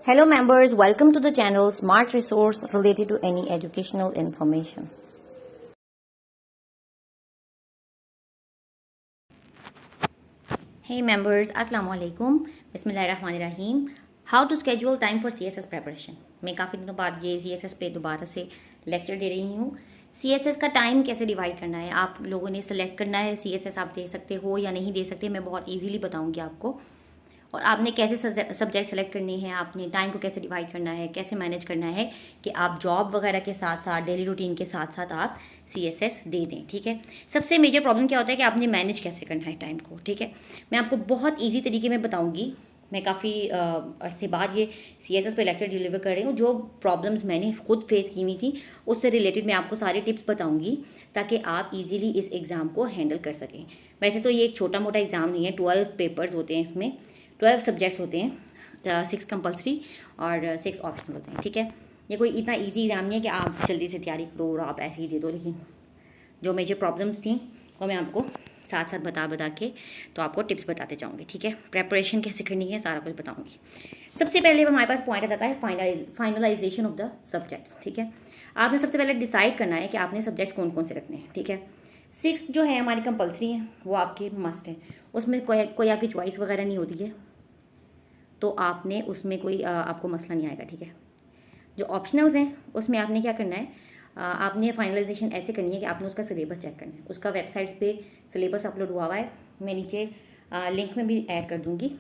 Hello members, welcome to the channel Smart Resource related to any educational information. Hey members, Assalamu alaikum. Bismillahirrahmanirrahim. How to schedule time for CSS preparation. मैं काफ़ी दिनों बाद ये CSS पे दोबारा से lecture दे रही हूँ. CSS का टाइम कैसे डिवाइड करना है, आप लोगों ने सेलेक्ट करना है. CSS आप दे सकते हो या नहीं दे सकते, मैं बहुत इजीली बताऊँगी आपको. और आपने कैसे सब्जेक्ट सेलेक्ट करनी है, आपने टाइम को कैसे डिवाइड करना है, कैसे मैनेज करना है कि आप जॉब वगैरह के साथ साथ डेली रूटीन के साथ साथ आप CSS दे दें. ठीक है, सबसे मेजर प्रॉब्लम क्या होता है कि आपने मैनेज कैसे करना है टाइम को. ठीक है, मैं आपको बहुत ईजी तरीके में बताऊँगी. मैं काफ़ी अरसे बाद ये CSS पे लेक्चर डिलीवर कर रही हूँ. जो प्रॉब्लम्स मैंने खुद फेस की हुई थी उससे रिलेटेड मैं आपको सारे टिप्स बताऊँगी ताकि आप इजीली इस एग्ज़ाम को हैंडल कर सकें. वैसे तो ये एक छोटा मोटा एग्ज़ाम नहीं है, 12 पेपर्स होते हैं इसमें, 12 सब्जेक्ट्स होते हैं, 6 कंपल्सरी और 6 ऑप्शनल होते हैं. ठीक है, ये कोई इतना इजी एग्ज़ाम नहीं है कि आप जल्दी से तैयारी करो और आप ऐसे ही दे दो. लेकिन जो मेजर प्रॉब्लम्स थी वो मैं आपको साथ साथ बता के तो आपको टिप्स बताते जाऊँगी. ठीक है, प्रेपरेशन कैसे करनी है सारा कुछ बताऊँगी. सबसे पहले हमारे पास पॉइंट आता है फाइनलाइजेशन ऑफ द सब्जेक्ट्स. ठीक है, आपने सबसे पहले डिसाइड करना है कि आपने सब्जेक्ट्स कौन कौन से रखने हैं. ठीक है, 6 जो है हमारी कंपल्सरी हैं, वो आपके मस्ट है. उसमें कोई आपकी चॉइस वगैरह नहीं होती है, तो आपने उसमें कोई आपको मसला नहीं आएगा. ठीक है, जो ऑप्शनल्स हैं उसमें आपने क्या करना है, आपने फाइनलाइजेशन ऐसे करनी है कि आपने उसका सिलेबस चेक करना है. उसका वेबसाइट पे सिलेबस अपलोड हुआ हुआ है, मैं नीचे लिंक में भी ऐड कर दूँगी.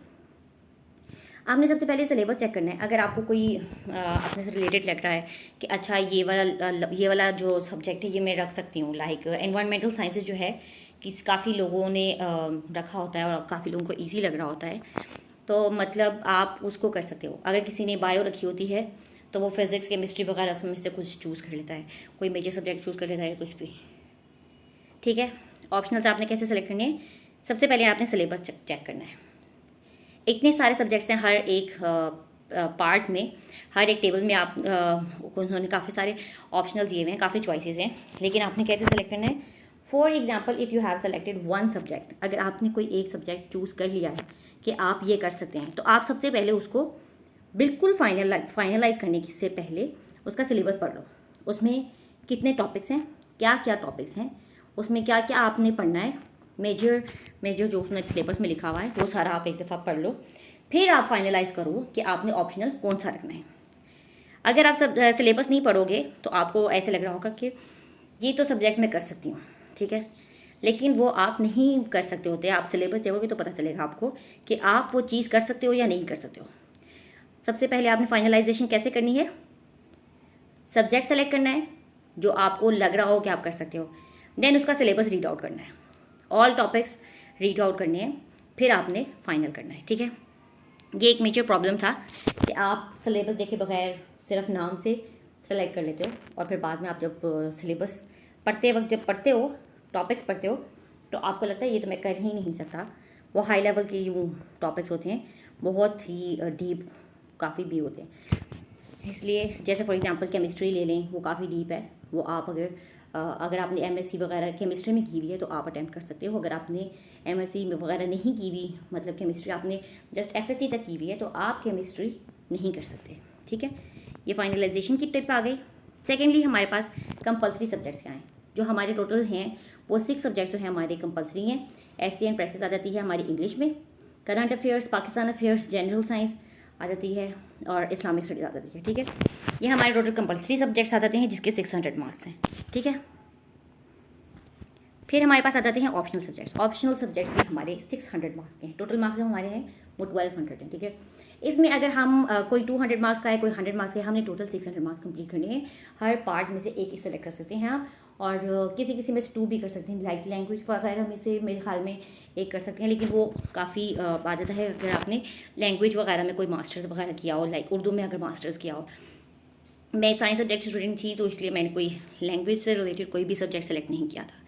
आपने सबसे पहले सिलेबस चेक करना है. अगर आपको कोई अपने से रिलेटेड लग रहा है कि अच्छा ये वाला जो सब्जेक्ट है ये मैं रख सकती हूँ, लाइक एनवायरमेंटल साइंसेज जो है कि काफ़ी लोगों ने रखा होता है और काफ़ी लोगों को ईजी लग रहा होता है, तो मतलब आप उसको कर सकते हो. अगर किसी ने बायो रखी होती है तो वो फिज़िक्स केमिस्ट्री वगैरह में से कुछ चूज़ कर लेता है, कोई मेजर सब्जेक्ट चूज़ कर लेता है, कुछ भी. ठीक है, ऑप्शनल्स आपने कैसे सेलेक्ट करने हैं, सबसे पहले आपने सिलेबस चेक करना है. इतने सारे सब्जेक्ट्स हैं, हर एक पार्ट में, हर एक टेबल में आप उन्होंने काफ़ी सारे ऑप्शनल दिए हुए हैं, काफ़ी चॉइसेस हैं. लेकिन आपने कैसे सेलेक्ट करना है. For example, if you have selected one subject, अगर आपने कोई एक सब्जेक्ट चूज़ कर लिया है कि आप ये कर सकते हैं, तो आप सबसे पहले उसको बिल्कुल फाइनलाइज करने से पहले उसका सिलेबस पढ़ लो. उसमें कितने टॉपिक्स हैं, क्या क्या टॉपिक्स हैं, उसमें क्या क्या आपने पढ़ना है, मेजर जो उसने सिलेबस में लिखा हुआ है वो सारा आप एक दफ़ा पढ़ लो. फिर आप फाइनलाइज करो कि आपने ऑप्शनल कौन सा रखना है. अगर आप सब सिलेबस नहीं पढ़ोगे तो आपको ऐसे लग रहा होगा कि ये तो सब्जेक्ट मैं कर सकती हूँ. ठीक है, लेकिन वो आप नहीं कर सकते होते. आप सिलेबस देखोगे तो पता चलेगा आपको कि आप वो चीज़ कर सकते हो या नहीं कर सकते हो. सबसे पहले आपने फाइनलाइजेशन कैसे करनी है, सब्जेक्ट सेलेक्ट करना है जो आपको लग रहा हो कि आप कर सकते हो. देन उसका सिलेबस रीड आउट करना है, ऑल टॉपिक्स रीड आउट करने हैं, फिर आपने फाइनल करना है. ठीक है, ये एक मेजर प्रॉब्लम था कि आप सिलेबस देखे बगैर सिर्फ नाम से सेलेक्ट कर लेते हो और फिर बाद में आप जब सिलेबस पढ़ते वक्त जब पढ़ते हो, टॉपिक्स पढ़ते हो, तो आपको लगता है ये तो मैं कर ही नहीं सकता. वो हाई लेवल के यूँ टॉपिक्स होते हैं, बहुत ही डीप काफ़ी भी होते हैं. इसलिए जैसे फॉर एग्जांपल केमिस्ट्री ले लें, वो काफ़ी डीप है. वो आप अगर आपने MSc वगैरह केमिस्ट्री में की हुई है तो आप अटेम्प्ट कर सकते हो. अगर आपने MSc वगैरह नहीं की हुई, मतलब केमिस्ट्री आपने जस्ट FSc तक की हुई है, तो आप केमिस्ट्री नहीं कर सकते. ठीक है, ये फाइनलाइजेशन की टिप आ गई. सेकेंडली हमारे पास कंपल्सरी सब्जेक्ट्स क्या हैं, जो हमारे टोटल हैं वो 6 सब्जेक्ट्स जो हैं हमारे कंपल्सरी हैं. SC एंड प्रेसेस आ जाती है हमारी इंग्लिश में, current affairs, Pakistan affairs, general science आ जाती है और इस्लामिक स्टडीज आ जाती है. ठीक है, ये हमारे टोटल कंपल्सरी सब्जेक्ट्स आ जाते हैं जिसके 600 मार्क्स हैं. ठीक है, फिर हमारे पास आ जाते हैं ऑप्शनल सब्जेक्ट्स. ऑप्शनल सब्जेक्ट्स भी हमारे 600 मार्क्स के हैं. टोटल मार्क्स जो हमारे हैं वो 1200 हैं. ठीक है, इसमें अगर हम कोई 200 मार्क्स का है, कोई 100 मार्क्स का है, हमने टोटल 600 मार्क्स कंप्लीट करने हैं. हर पार्ट में से एक ही सेलेक्ट कर सकते हैं आप, और किसी में से 2 भी कर सकते हैं. लाइक लैंग्वेज वगैरह में से मेरे ख्याल में एक कर सकते हैं, लेकिन वो काफ़ी आ जाता है अगर आपने लैंग्वेज वगैरह में कोई मास्टर्स वगैरह किया हो, लाइक उर्दू में अगर मास्टर्स किया हो. मैं साइंस सब्जेक्ट स्टूडेंट थी तो इसलिए मैंने कोई लैंग्वेज से रिलेटेड कोई भी सब्जेक्ट सेलेक्ट नहीं किया था.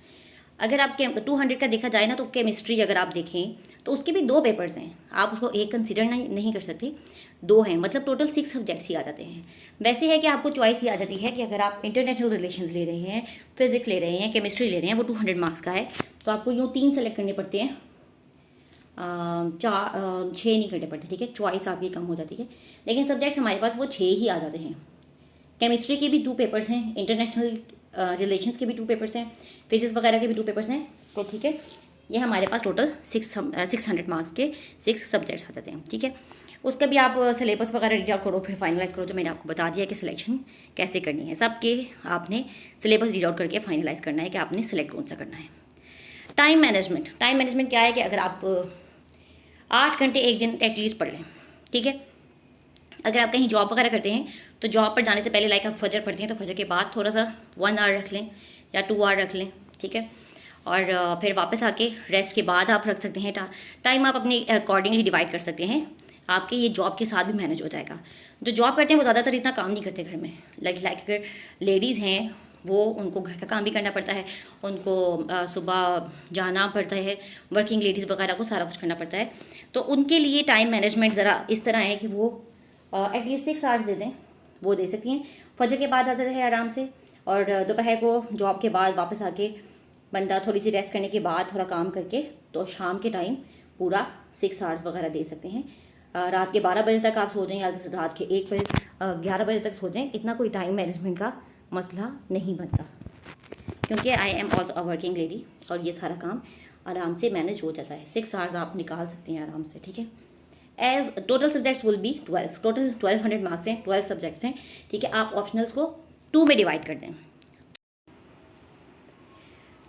अगर आप 200 का देखा जाए ना, तो केमिस्ट्री अगर आप देखें तो उसके भी 2 पेपर्स हैं, आप उसको एक कंसिडर नहीं कर सकते, 2 हैं, मतलब टोटल 6 सब्जेक्ट्स ही आ जाते हैं. वैसे है कि आपको चॉइस ही आ जाती है कि अगर आप इंटरनेशनल रिलेशंस ले रहे हैं, फिजिक्स ले रहे हैं, केमिस्ट्री ले रहे हैं, वो 200 मार्क्स का है, तो आपको यूँ 3 सेलेक्ट करने पड़ते हैं छः नहीं करने पड़ते, ठीक है, चॉइस आपकी कम हो जाती है। लेकिन सब्जेक्ट हमारे पास वो 6 ही आ जाते हैं। केमिस्ट्री के भी 2 पेपर्स हैं, इंटरनेशनल रिलेशंस के भी 2 पेपर्स हैं, फिजिक्स वगैरह के भी 2 पेपर्स हैं। तो ठीक है, ये हमारे पास टोटल 600 मार्क्स के 6 सब्जेक्ट्स आ जाते हैं, ठीक है। उसका भी आप सिलेबस वगैरह रीड आउट करो, फिर फाइनलाइज करो। जो मैंने आपको बता दिया कि सिलेक्शन कैसे करनी है, सबके आपने सिलेबस रीड आउट करके फाइनलाइज करना है कि आपने सिलेक्ट कौन सा करना है। टाइम मैनेजमेंट क्या है कि अगर आप 8 घंटे एक दिन एटलीस्ट पढ़ लें, ठीक है। अगर आप कहीं जॉब वगैरह करते हैं तो जॉब पर जाने से पहले लाइक आप फजर पढ़ती हैं तो फजर के बाद थोड़ा सा 1 आवर रख लें या 2 आवर रख लें, ठीक है। और फिर वापस आके रेस्ट के बाद आप रख सकते हैं। टाइम आप अपने अकॉर्डिंगली डिवाइड कर सकते हैं, आपके ये जॉब के साथ भी मैनेज हो जाएगा। जो जॉब करते हैं वो ज़्यादातर इतना काम नहीं करते घर में, लाइक अगर लेडीज़ हैं वो उनको घर का काम भी करना पड़ता है, उनको सुबह जाना पड़ता है, वर्किंग लेडीज़ वगैरह को सारा कुछ करना पड़ता है। तो उनके लिए टाइम मैनेजमेंट ज़रा इस तरह है कि वो एटलीस्ट 6 आवर्स दे दें, वो दे सकती हैं। फजर के बाद हाजिर है आराम से, और दोपहर को जॉब के बाद वापस आके बंदा थोड़ी सी रेस्ट करने के बाद थोड़ा काम करके तो शाम के टाइम पूरा 6 आवर्स वगैरह दे सकते हैं। रात के 12 बजे तक आप सो जाएं या रात के 11 बजे तक सो जाएं, इतना कोई टाइम मैनेजमेंट का मसला नहीं बनता, क्योंकि I am also a working lady और ये सारा काम आराम से मैनेज हो जाता है। 6 आवर्स आप निकाल सकते हैं आराम से, ठीक है। As total subjects will be 12, total 1200 marks हैं, 12 सब्जेक्ट्स हैं, ठीक है। आप ऑप्शनल्स को 2 में डिवाइड कर दें।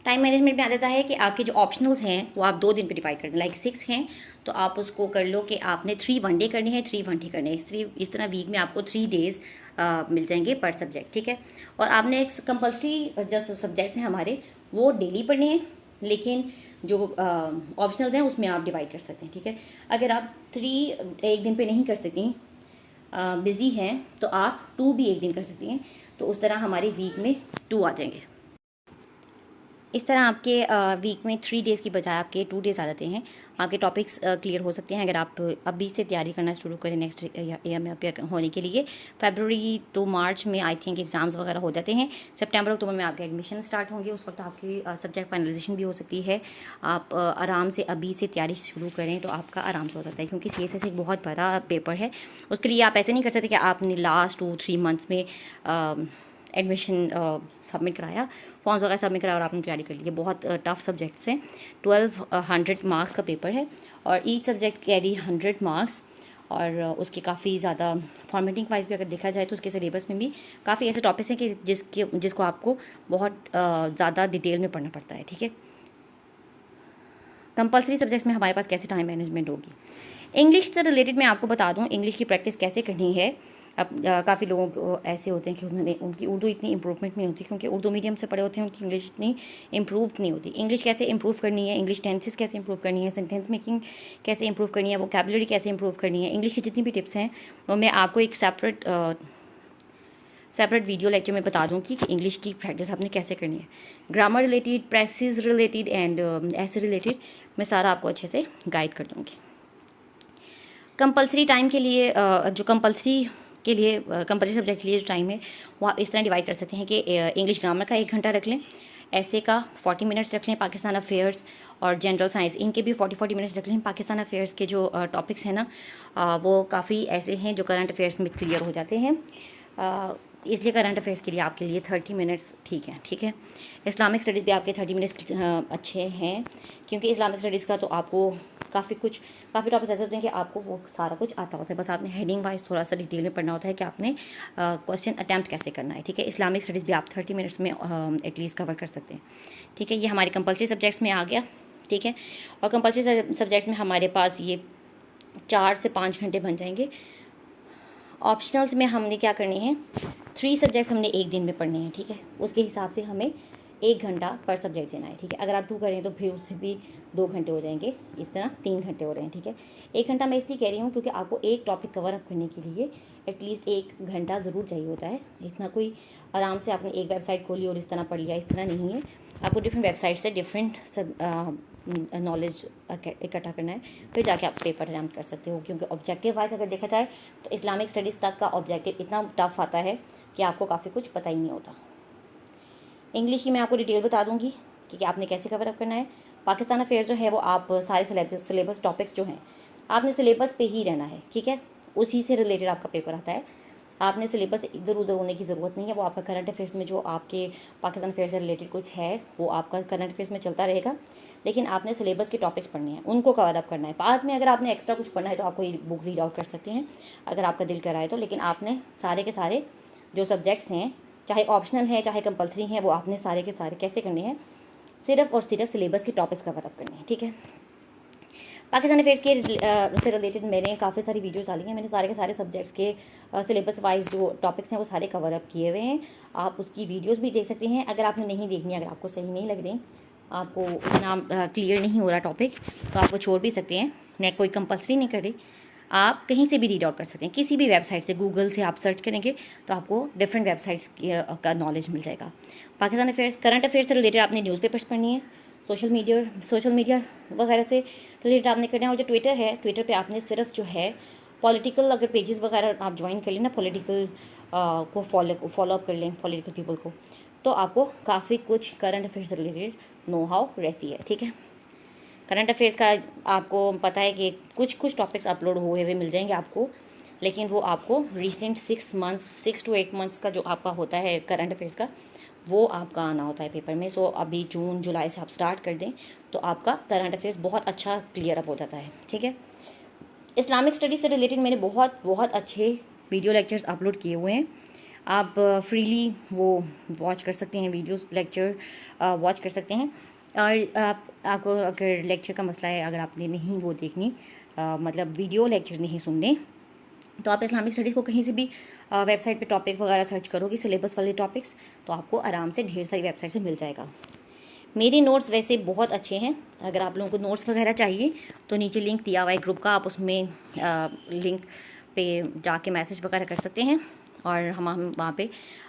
टाइम मैनेजमेंट में आ जाता है कि आपके जो ऑप्शनल्स हैं वो आप 2 दिन पे डिवाइड कर दें। लाइक 6 हैं तो आप उसको कर लो कि आपने 3 वन डे करने हैं, 3 वन डे करने हैं। इस तरह वीक में आपको 3 डेज मिल जाएंगे पर सब्जेक्ट, ठीक है। और आपने एक कंपल्सरी जो सब्जेक्ट्स हैं हमारे वो डेली पढ़ने हैं, लेकिन जो ऑप्शनल्स हैं उसमें आप डिवाइड कर सकते हैं, ठीक है। अगर आप 3 एक दिन पे नहीं कर सकती, बिज़ी हैं, तो आप 2 भी एक दिन कर सकती हैं। तो उस तरह हमारे वीक में 2 आ जाएंगे। इस तरह आपके वीक में 3 डेज़ की बजाय आपके 2 डेज़ आ जाते हैं। आपके टॉपिक्स क्लियर हो सकते हैं अगर आप अभी से तैयारी करना शुरू करें नेक्स्ट ईयर में होने के लिए। फरवरी टू मार्च में आई थिंक एग्ज़ाम्स वगैरह हो जाते हैं। सितंबर अक्टूबर में आपके एडमिशन स्टार्ट होंगे, उस वक्त आपकी सब्जेक्ट फाइनलाइजेशन भी हो सकती है। आप आराम से अभी से तैयारी शुरू करें तो आपका आराम से हो सकता है, क्योंकि CSS एक बहुत बड़ा पेपर है। उसके लिए आप ऐसे नहीं कर सकते कि आपने लास्ट 2-3 मंथ्स में एडमिशन सबमिट कराया, फॉर्म्स वगैरह सबमिट कराया और आपने तैयारी कर ली है। बहुत टफ सब्जेक्ट्स हैं। 1200 मार्क्स का पेपर है और ईच सब्जेक्ट कैरी 100 मार्क्स, और उसके काफ़ी ज़्यादा फॉर्मेटिंग वाइज भी अगर देखा जाए तो उसके सिलेबस में भी काफ़ी ऐसे टॉपिक्स हैं कि जिसको आपको बहुत ज़्यादा डिटेल में पढ़ना पड़ता है, ठीक है। कंपल्सरी सब्जेक्ट्स में हमारे पास कैसे टाइम मैनेजमेंट होगी। इंग्लिश से रिलेटेड मैं आपको बता दूँ इंग्लिश की प्रैक्टिस कैसे करनी है। अब काफ़ी लोगों को ऐसे होते हैं कि उनकी उर्दू इतनी इम्प्रूवमेंट नहीं होती, क्योंकि उर्दू मीडियम से पढ़े होते हैं, उनकी इंग्लिश इतनी इम्प्रूव नहीं होती। इंग्लिश कैसे इंप्रूव करनी है, इंग्लिश टेंसेस कैसे इंप्रूव करनी है, सेंटेंस मेकिंग कैसे इंप्रूव करनी है, वोकैबुलरी कैसे इंप्रूव करनी है, इंग्लिश की जितनी भी टिप्स हैं वो मैं आपको एक सेपरेट वीडियो लेक्चर में बता दूँगी कि इंग्लिश की प्रैक्टिस आपने कैसे करनी है। Grammar related, precious related and ऐसे रिलेटेड मैं सारा आपको अच्छे से गाइड कर दूँगी। कंपल्सरी टाइम के लिए कंपल्सरी सब्जेक्ट के लिए जो टाइम है वो आप इस तरह डिवाइड कर सकते हैं कि इंग्लिश ग्रामर का 1 घंटा रख लें, ऐसे का 40 मिनट्स रख लें, पाकिस्तान अफेयर्स और जनरल साइंस इनके भी 40 मिनट्स रख लें। पाकिस्तान अफेयर्स के जो टॉपिक्स हैं ना वो काफ़ी ऐसे हैं जो करंट अफेयर्स में क्लियर हो जाते हैं, इसलिए करंट अफेयर्स के लिए आपके लिए 30 मिनट्स ठीक है, ठीक है। इस्लामिक स्टडीज़ भी आपके 30 मिनट्स अच्छे हैं, क्योंकि इस्लामिक स्टडीज़ का तो आपको काफ़ी टॉपिक्स ऐसे होते हैं कि आपको वो सारा कुछ आता होता है, बस आपने हेडिंग वाइज थोड़ा सा डिटेल में पढ़ना होता है कि आपने क्वेश्चन अटैम्प्ट कैसे करना है, ठीक है। इस्लामिक स्टडीज़ भी आप 30 मिनट्स में एटलीस्ट कवर कर सकते हैं, ठीक है। ये हमारे कंपल्सरी सब्जेक्ट्स में आ गया, ठीक है। और कंपल्सरी सब्जेक्ट्स में हमारे पास ये 4 से 5 घंटे बन जाएंगे। ऑप्शनल्स में हमने क्या करनी है, 3 सब्जेक्ट्स हमने एक दिन में पढ़ने हैं, ठीक है। उसके हिसाब से हमें 1 घंटा पर सब्जेक्ट देना है, ठीक है। अगर आप 2 करें तो फिर उससे भी 2 घंटे हो जाएंगे, इस तरह 3 घंटे हो रहे हैं, ठीक है। 1 घंटा मैं इसलिए कह रही हूँ क्योंकि आपको एक टॉपिक कवर अप करने के लिए एटलीस्ट 1 घंटा ज़रूर चाहिए होता है। इतना कोई आराम से आपने एक वेबसाइट खोली और इस तरह पढ़ लिया, इस तरह नहीं है। आपको डिफरेंट वेबसाइट से डिफरेंट नॉलेज इकट्ठा करना है, फिर जाके आप पेपर अटैम्प्ट कर सकते हो। क्योंकि ऑब्जेक्टिव वाइज अगर देखा जाए तो इस्लामिक स्टडीज़ तक का ऑब्जेक्टिव इतना टफ आता है कि आपको काफ़ी कुछ पता ही नहीं होता। इंग्लिश की मैं आपको डिटेल बता दूंगी कि आपने कैसे कवर अप करना है। पाकिस्तान अफेयर्स जो है वो आप सारे सिलेबस टॉपिक्स जो हैं आपने सिलेबस पे ही रहना है, ठीक है, उसी से रिलेटेड आपका पेपर आता है। आपने सिलेबस इधर उधर होने की ज़रूरत नहीं है। वो आपका करंट अफेयर्स में जो आपके पाकिस्तान अफेयर्स से रिलेटेड कुछ है वो आपका करंट अफेयर्स में चलता रहेगा, लेकिन आपने सिलेबस के टॉपिक्स पढ़ने हैं, उनको कवर अप करना है। बाद में अगर आपने एक्स्ट्रा कुछ पढ़ना है तो आप कोई बुक रीड आउट कर सकते हैं अगर आपका दिल कराए तो, लेकिन आपने सारे के सारे जो सब्जेक्ट्स हैं, चाहे ऑप्शनल है चाहे कंपलसरी हैं, वो आपने सारे के सारे कैसे करने हैं, सिर्फ और सिर्फ सिलेबस के टॉपिक्स कवर अप करने हैं, ठीक है। पाकिस्तान अफेयर्स के से रिलेटेड मैंने काफ़ी सारी वीडियोस डाली हैं। मैंने सारे के सारे सब्जेक्ट्स के सिलेबस वाइज जो टॉपिक्स हैं वो सारे कवर अप किए हुए हैं। आप उसकी वीडियोस भी देख सकते हैं। अगर आपने नहीं देखनी, अगर आपको सही नहीं लग रही, आपको इतना क्लियर नहीं हो रहा टॉपिक, तो आप वो छोड़ भी सकते हैं। मैं कोई कंपल्सरी नहीं कर रही, आप कहीं से भी रीड आउट कर सकते हैं, किसी भी वेबसाइट से, गूगल से आप सर्च करेंगे तो आपको डिफरेंट वेबसाइट्स का नॉलेज मिल जाएगा। पाकिस्तान अफेयर्स, करंट अफेयर्स से रिलेटेड आपने न्यूज़पेपर्स पढ़नी है, सोशल मीडिया वगैरह से रिलेटेड आपने करना है। और जो ट्विटर है, ट्विटर पे आपने सिर्फ जो है पॉलिटिकल अगर पेजेस वगैरह आप ज्वाइन कर लें ना, पॉलिटिकल को फॉलो अप कर लें पॉलिटिकल पीपल को, तो आपको काफ़ी कुछ करंट अफेयर्स से रिलेटेड नो हाउ रहती है, ठीक है। करंट अफेयर्स का आपको पता है कि कुछ टॉपिक्स अपलोड हुए हुए मिल जाएंगे आपको, लेकिन वो आपको रिसेंट 6 to 8 मंथ्स का जो आपका होता है करंट अफेयर्स का, वो आपका आना होता है पेपर में। सो अभी जून जुलाई से आप स्टार्ट कर दें तो आपका करंट अफेयर्स बहुत अच्छा क्लियर अप हो जाता है, ठीक है। इस्लामिक स्टडीज़ से रिलेटेड मैंने बहुत अच्छे वीडियो लेक्चर्स अपलोड किए हुए हैं। आप फ्रीली वो वॉच कर सकते हैं, वीडियोस लेक्चर वॉच कर सकते हैं। और आपको अगर लेक्चर का मसला है, अगर आपने नहीं वो देखनी, मतलब वीडियो लेक्चर नहीं सुनने, तो आप इस्लामिक स्टडीज़ को कहीं से भी वेबसाइट पे टॉपिक वगैरह सर्च करोगे, सिलेबस वाले टॉपिक्स, तो आपको आराम से ढेर सारी वेबसाइट से मिल जाएगा। मेरे नोट्स वैसे बहुत अच्छे हैं। अगर आप लोगों को नोट्स वगैरह चाहिए तो नीचे लिंक दिया हुआ है ग्रुप का, आप उसमें लिंक पे जाके मैसेज वगैरह कर सकते हैं और हम वहाँ पे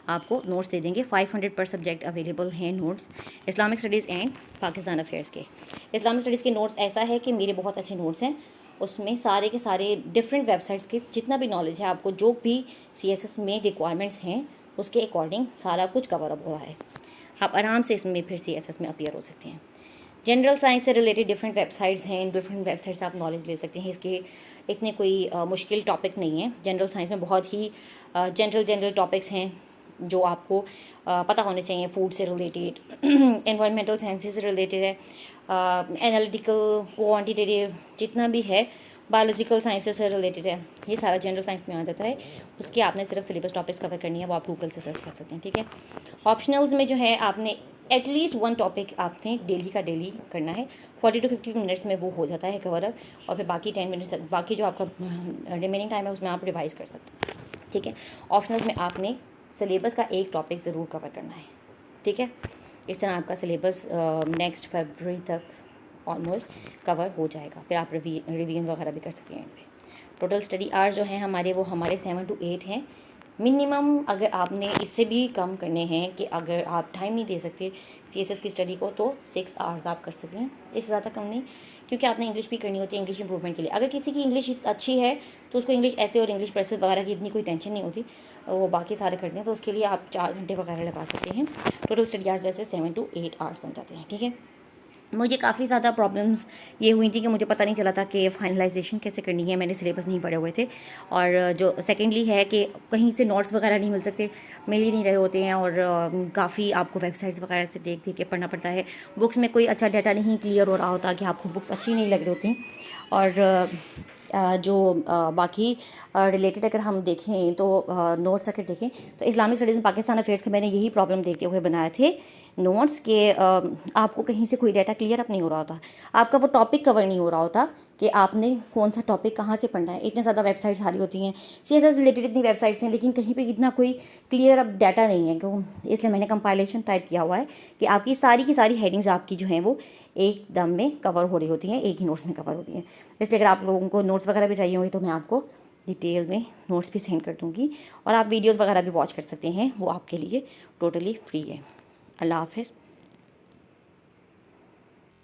आपको नोट्स दे देंगे। 500 पर सब्जेक्ट अवेलेबल हैं notes, Islamic studies and Pakistan affairs के। इस्लामिक स्टडीज़ के नोट्स ऐसा है कि मेरे बहुत अच्छे नोट्स हैं, उसमें सारे के सारे डिफरेंट वेबसाइट्स के जितना भी नॉलेज है, आपको जो भी CSS में रिक्वायरमेंट्स हैं उसके अकॉर्डिंग सारा कुछ कवर अप हो रहा है। आप आराम से इसमें फिर CSS में अपीयर हो सकते हैं। जनरल साइंस से रिलेटेड डिफरेंट वेबसाइट्स हैं, डिफरेंट वेबसाइट से आप नॉलेज ले सकते हैं। इसके इतने कोई मुश्किल टॉपिक नहीं है। जनरल साइंस में बहुत ही जनरल टॉपिक्स हैं जो आपको पता होने चाहिए। फूड से रिलेटेड, एनवायरमेंटल साइंसेस से रिलेटेड है, एनालिटिकल, क्वांटिटेटिव, जितना भी है बायोलॉजिकल साइंसेस से रिलेटेड है, ये सारा जनरल साइंस में आ जाता है। उसकी आपने सिर्फ सिलेबस टॉपिक्स कवर करनी है, वो आप गूगल से सर्च कर सकते हैं, ठीक है। ऑप्शनल्स में जो है आपने एटलीस्ट 1 टॉपिक आपने डेली का डेली करना है। 40 to 50 मिनट्स में वो हो जाता है कवर अप, और फिर बाकी 10 मिनट्स, बाकी जो आपका रिमेनिंग टाइम है उसमें आप रिवाइज कर सकते हैं, ठीक है। ऑप्शनल्स में आपने सिलेबस का एक टॉपिक ज़रूर कवर करना है, ठीक है। इस तरह आपका सिलेबस नेक्स्ट फरवरी तक ऑलमोस्ट कवर हो जाएगा। फिर आप रिवीजन वगैरह भी कर सकते हैं। टोटल स्टडी आवर्स जो हैं हमारे, वो हमारे 7 to 8 हैं मिनिमम। अगर आपने इससे भी कम करने हैं, कि अगर आप टाइम नहीं दे सकते CSS की स्टडी को, तो 6 आवर्स आप कर सकते हैं, इससे ज़्यादा कम नहीं, क्योंकि आपने इंग्लिश भी करनी होती है, इंग्लिश इंप्रूवमेंट के लिए। अगर किसी की इंग्लिश अच्छी है तो उसको इंग्लिश ऐसे और इंग्लिश प्रेसेस वगैरह की इतनी कोई टेंशन नहीं होती, वो बाकी सारे करते हैं, तो उसके लिए आप 4 घंटे वगैरह लगा सकते हैं। टोटल स्टडी आवर्स वैसे 7 to 8 आवर्स बन जाते हैं, ठीक है। मुझे काफ़ी ज़्यादा प्रॉब्लम्स ये हुई थी कि मुझे पता नहीं चला था कि फाइनलाइजेशन कैसे करनी है, मैंने सिलेबस नहीं पढ़े हुए थे। और जो सेकेंडली है कि कहीं से नोट्स वगैरह नहीं मिल सकते, मिल ही नहीं रहे होते हैं, और काफ़ी आपको वेबसाइट्स वगैरह से देख के पढ़ना पड़ता है। बुक्स में कोई अच्छा डाटा नहीं क्लियर हो रहा होता, कि आपको बुक्स अच्छी नहीं लग रही होती। और जो बाकी रिलेटेड अगर हम देखें तो नोट्स अगर देखें तो इस्लामिक स्टडीज़ में पाकिस्तान अफेयर्स के मैंने यही प्रॉब्लम देखते हुए बनाए थे नोट्स के। आपको कहीं से कोई डाटा क्लियर अप नहीं हो रहा होता, आपका वो टॉपिक कवर नहीं हो रहा होता कि आपने कौन सा टॉपिक कहाँ से पढ़ना है। इतने ज़्यादा वेबसाइट्स सारी होती हैं, CSS रिलेटेड इतनी वेबसाइट्स हैं, लेकिन कहीं पे इतना कोई क्लियर अप डाटा नहीं है। क्यों? इसलिए मैंने कंपाइलेशन टाइप किया हुआ है कि आपकी सारी की सारी हेडिंग्स आपकी जो हैं वो एकदम में कवर हो रही होती हैं, एक ही नोट्स में कवर होती हैं। इसलिए अगर आप लोगों को नोट्स वगैरह भी चाहिए होंगे तो मैं आपको डिटेल में नोट्स भी सेंड कर दूँगी, और आप वीडियोज़ वगैरह भी वॉच कर सकते हैं, वो आपके लिए टोटली फ्री है। अल्लाह हाफ़िज़।